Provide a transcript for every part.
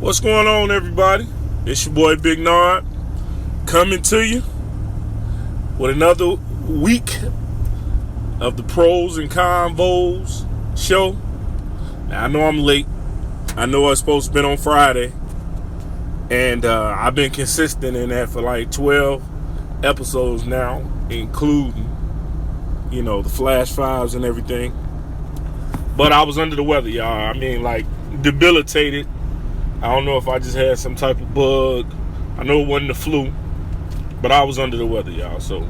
What's going on, everybody? It's your boy Big Nard coming to you with another week of the Pros and Convos show. Now, I know I'm late. I know I was supposed to be on Friday, and I've been consistent in that for like 12 episodes now, including, the Flash Fives and everything. But I was under the weather, y'all. I mean, like, debilitated. I don't know if I just had some type of bug. I know it wasn't the flu, but I was under the weather, y'all. So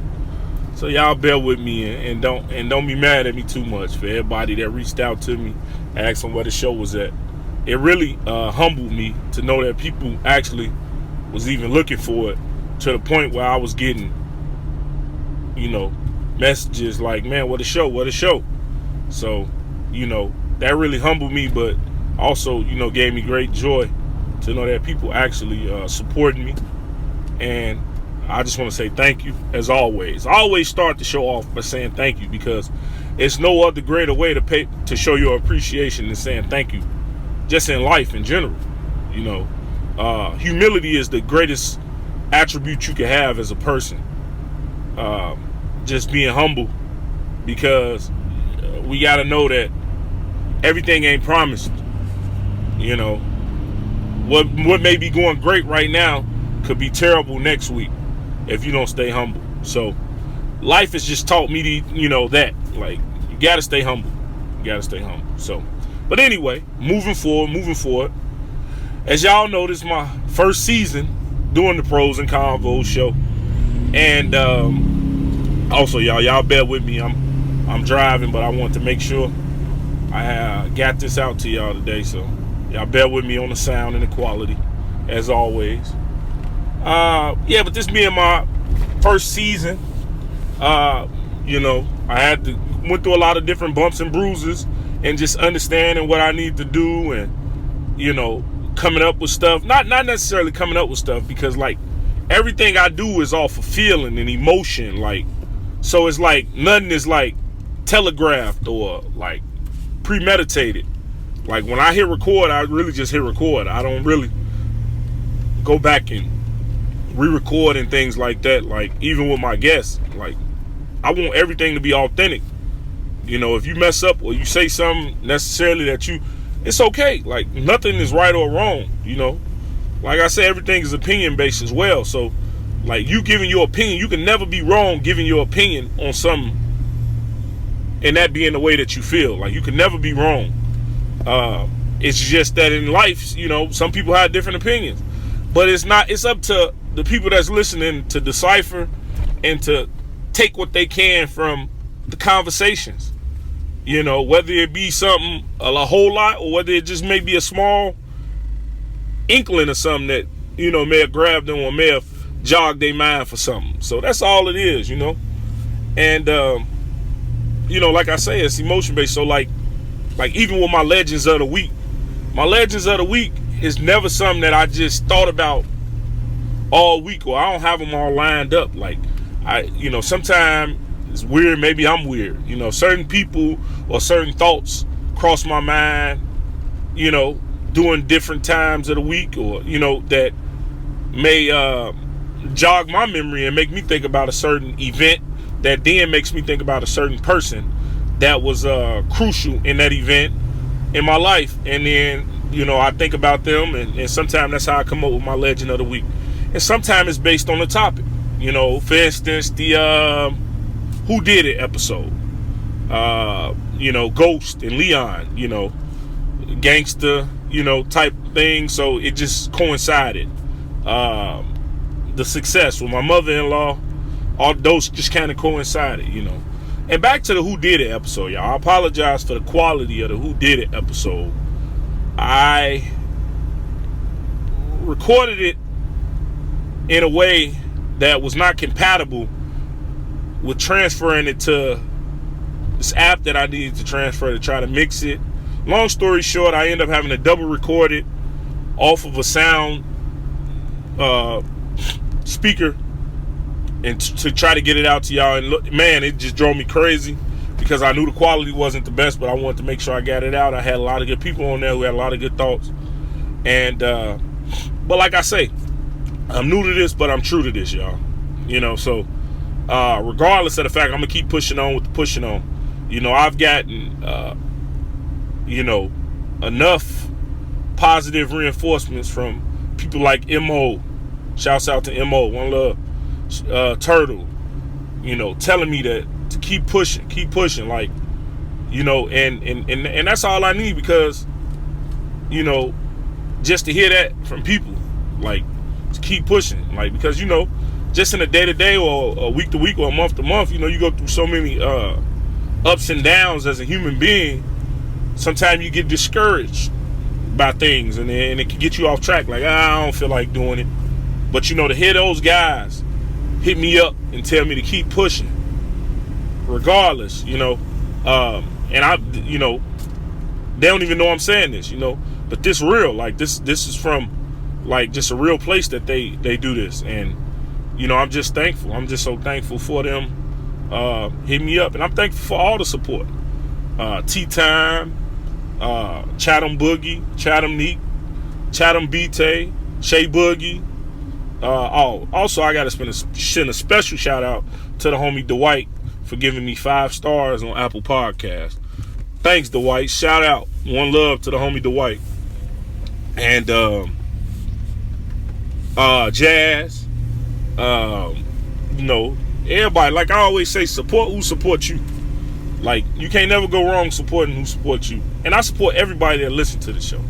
y'all bear with me and don't be mad at me too much for everybody that reached out to me, asking where the show was at. It really humbled me to know that people actually was even looking for it, to the point where I was getting, messages like, man, what a show. So, that really humbled me, but also, gave me great joy to know that people actually supporting me. And I just want to say thank you, as always. I always start the show off by saying thank you, because it's no other greater way to show your appreciation than saying thank you, just in life in general. Humility is the greatest attribute you can have as a person. Just being humble, because we got to know that everything ain't promised. What may be going great right now could be terrible next week if you don't stay humble. So life has just taught me that, like, you got to stay humble. So, but anyway, moving forward. As y'all know, this is my first season doing the Pros and Convos show. And also, y'all bear with me. I'm driving, but I want to make sure I got this out to y'all today. So y'all bear with me on the sound and the quality, as always. But this being my first season, I went through a lot of different bumps and bruises, and just understanding what I need to do, and coming up with stuff. Not necessarily coming up with stuff, because like everything I do is off of feeling and emotion. Like, so it's like nothing is like telegraphed or like premeditated. Like when I hit record, I really just hit record. I don't really go back and re-record and things like that. Like even with my guests, like I want everything to be authentic. If you mess up or you say something necessarily it's okay. Like nothing is right or wrong. Like I say, everything is opinion based as well. So like you giving your opinion, you can never be wrong giving your opinion on something, and that being the way that you feel. Like you can never be wrong. It's just that in life, some people have different opinions, but it's up to the people that's listening to decipher and to take what they can from the conversations, whether it be something a whole lot, or whether it just may be a small inkling of something that, may have grabbed them or may have jogged their mind for something. So that's all it is, and, like I say, it's emotion based. So like even with my Legends of the Week is never something that I just thought about all week, or I don't have them all lined up. Like sometimes it's weird. Maybe I'm weird. Certain people or certain thoughts cross my mind, during different times of the week, or, that may jog my memory and make me think about a certain event that then makes me think about a certain person that was crucial in that event in my life. And then, I think about them, and sometimes that's how I come up with my Legend of the Week. And sometimes it's based on the topic. For instance, the Who Did It episode. Ghost and Leon, gangster, type thing. So it just coincided. The success with my mother-in-law, all those just kind of coincided, And back to the Who Did It episode, y'all. I apologize for the quality of the Who Did It episode. I recorded it in a way that was not compatible with transferring it to this app that I needed to transfer to try to mix it. Long story short, I ended up having to double record it off of a sound speaker and to try to get it out to y'all. And look, man, it just drove me crazy, because I knew the quality wasn't the best, but I wanted to make sure I got it out. I had a lot of good people on there who had a lot of good thoughts. And but like I say, I'm new to this, but I'm true to this, y'all. So regardless of the fact, I'm gonna keep pushing on with the pushing on. I've gotten enough positive reinforcements from people like MO. Shouts out to MO, One Love, Turtle. Telling me to keep pushing, like, and that's all I need, because just to hear that from people, like, to keep pushing, like, because just in a day-to-day or a week-to-week or a month-to-month, you go through so many ups and downs as a human being. Sometimes you get discouraged by things, and it can get you off track, like, I don't feel like doing it. But to hear those guys hit me up and tell me to keep pushing regardless, and I they don't even know I'm saying this, but this real, like, this is from, like, just a real place that they do this. And I'm just thankful. I'm just so thankful for them hitting me up, and I'm thankful for all the support. Tea Time, Chatham Boogie, Chatham Neek, Chatham B-Tay, Shay Boogie. Also, I gotta send a special shout out to the homie Dwight for giving me 5 stars on Apple Podcasts. Thanks, Dwight. Shout out. One love to the homie Dwight. And Jazz. Everybody, like I always say, support who supports you. Like, you can't never go wrong supporting who supports you. And I support everybody that listens to the show.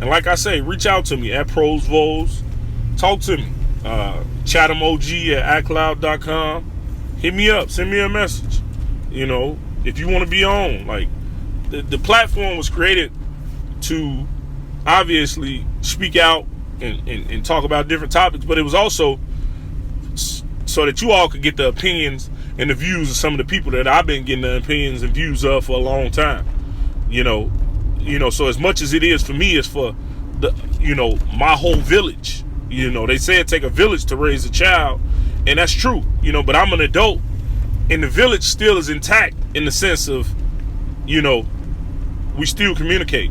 And like I say, reach out to me at ProsVols. Talk to me. ChathamOG@iCloud.com. Hit me up. Send me a message. If you want to be on. Like, the platform was created to obviously speak out and talk about different topics, but it was also so that you all could get the opinions and the views of some of the people that I've been getting the opinions and views of for a long time. So as much as it is for me, it's for the my whole village. They say it take a village to raise a child, and that's true. But I'm an adult, and the village still is intact in the sense of, we still communicate,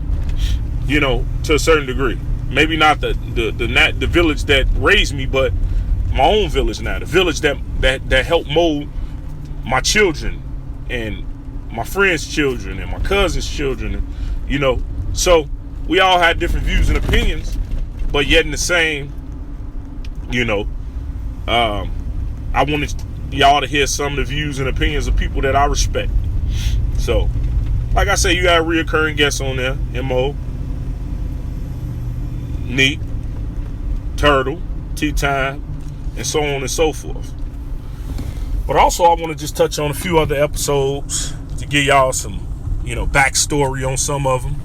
to a certain degree. Maybe not the village that raised me, but my own village now, the village that helped mold my children and my friends' children and my cousins' children, so we all had different views and opinions, but yet in the same, I wanted y'all to hear some of the views and opinions of people that I respect. So, like I say, you got reoccurring guests on there, MO, Neat, Turtle, Tea Time, and so on and so forth. But also, I want to just touch on a few other episodes to give y'all some, backstory on some of them.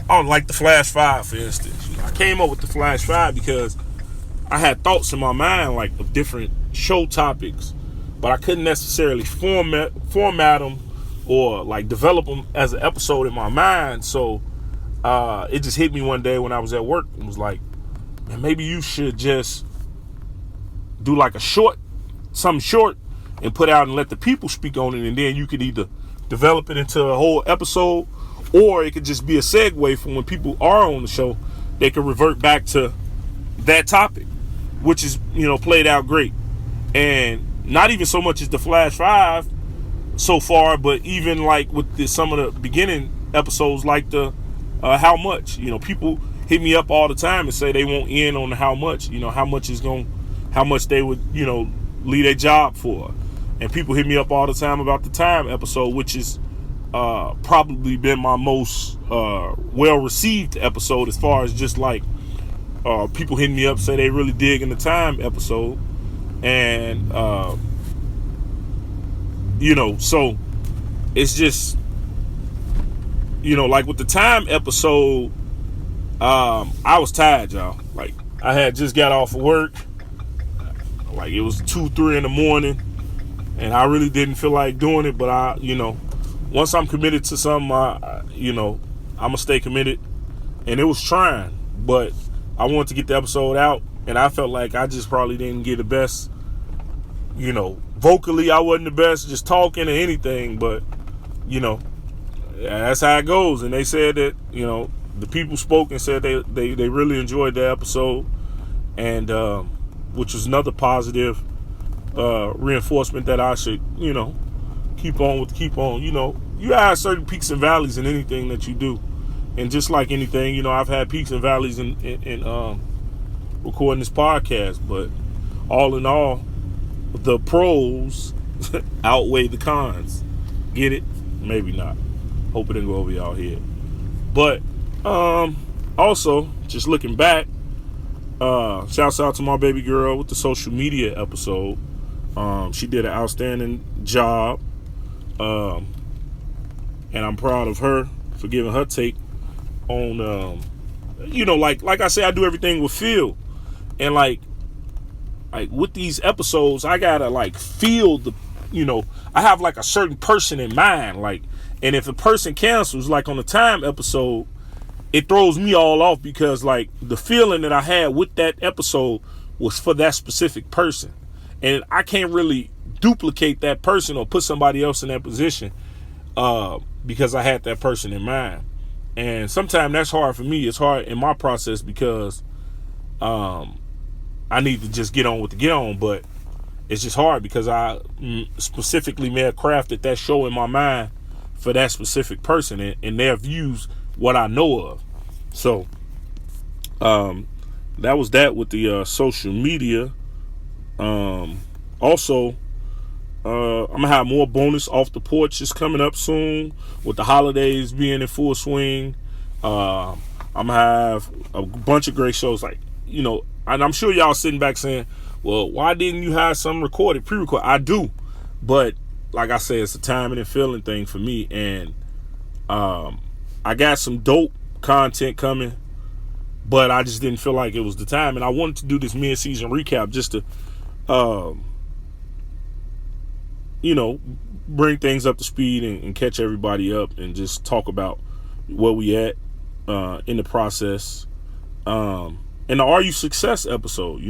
Like the Flash 5, for instance. I came up with the Flash 5 because I had thoughts in my mind, like, of different show topics, but I couldn't necessarily format them or, like, develop them as an episode in my mind. So it just hit me one day when I was at work and was like, man, maybe you should just do like something short and put out and let the people speak on it, and then you could either develop it into a whole episode, or it could just be a segue from when people are on the show, they could revert back to that topic, which is, played out great. And not even so much as the Flash 5 so far, but even like with some of the beginning episodes, like the how much, people hit me up all the time and say they won't end on the how much, how much they would, leave their job for. And people hit me up all the time about the time episode, which is probably been my most well-received episode, as far as just like people hitting me up, say they really dig in the time episode. And so it's just, like with the time episode, I was tired, y'all. Like, I had just got off of work, like it was 2-3 in the morning, and I really didn't feel like doing it. But I, once I'm committed to something, I'm gonna stay committed. And it was trying, but I wanted to get the episode out, and I felt like I just probably didn't get the best, vocally I wasn't the best, just talking or anything, but, that's how it goes. And they said that, the people spoke and said they really enjoyed the episode, and which was another positive reinforcement that I should, keep on. You have certain peaks and valleys in anything that you do, and just like anything, I've had peaks and valleys in recording this podcast, but all in all, the pros outweigh the cons. Get it? Maybe not. Hope it didn't go over y'all head. But also, just looking back, shouts out to my baby girl with the social media episode. She did an outstanding job, and I'm proud of her for giving her take on, like I say, I do everything with feel, and like with these episodes, I gotta feel the, I have a certain person in mind, and if a person cancels, on the time episode, it throws me all off because the feeling that I had with that episode was for that specific person. And I can't really duplicate that person or put somebody else in that position because I had that person in mind. And sometimes that's hard for me. It's hard in my process because I need to just get on with the get on. But it's just hard because I specifically may have crafted that show in my mind for that specific person and their views, what I know of. So that was that with the social media. Also, I'm gonna have more bonus off the porch is coming up soon with the holidays being in full swing. I'm gonna have a bunch of great shows, and I'm sure y'all sitting back saying, well, why didn't you have some recorded, pre-recorded? I do, but like I said, it's a timing and feeling thing for me, and I got some dope content coming, but I just didn't feel like it was the time, and I wanted to do this mid-season recap just to bring things up to speed and catch everybody up and just talk about where we at in the process. And the Are You Success episode,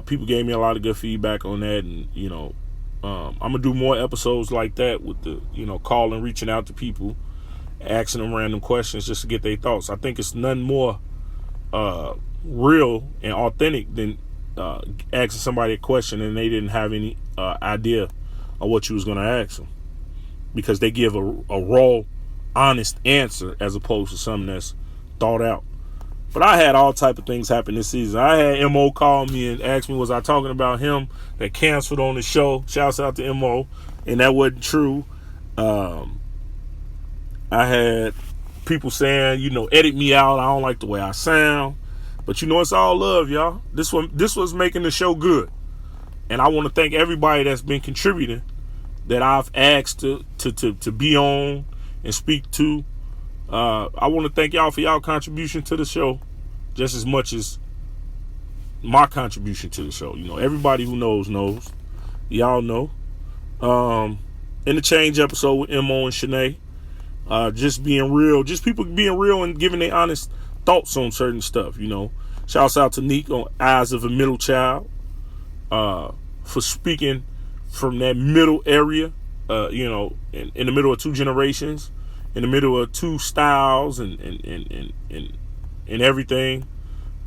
people gave me a lot of good feedback on that, and I'm gonna do more episodes like that with the calling, reaching out to people, asking them random questions just to get their thoughts. I think it's none more real and authentic than asking somebody a question and they didn't have any idea of what you was going to ask them, because they give a raw, honest answer as opposed to something that's thought out. But I had all type of things happen this season. I had Mo call me and ask me, was I talking about him that canceled on the show? Shouts out to Mo, and that wasn't true. I had people saying, edit me out. I don't like the way I sound. But it's all love, y'all. This was making the show good. And I want to thank everybody that's been contributing, that I've asked to be on and speak to. I want to thank y'all for y'all contribution to the show just as much as my contribution to the show. Everybody who knows. Y'all know. In the Change episode with Mo and Shanae, just being real, just people being real and giving their honest thoughts on certain stuff. Shouts out to Neek on Eyes of a Middle Child for speaking from that middle area, in the middle of two generations, in the middle of two styles and everything.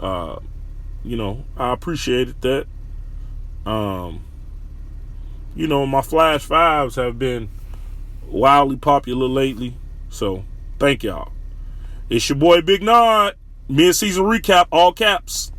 I appreciated that. My Flash Fives have been wildly popular lately, so thank y'all. It's your boy Big Nod. Mid-season recap, all caps.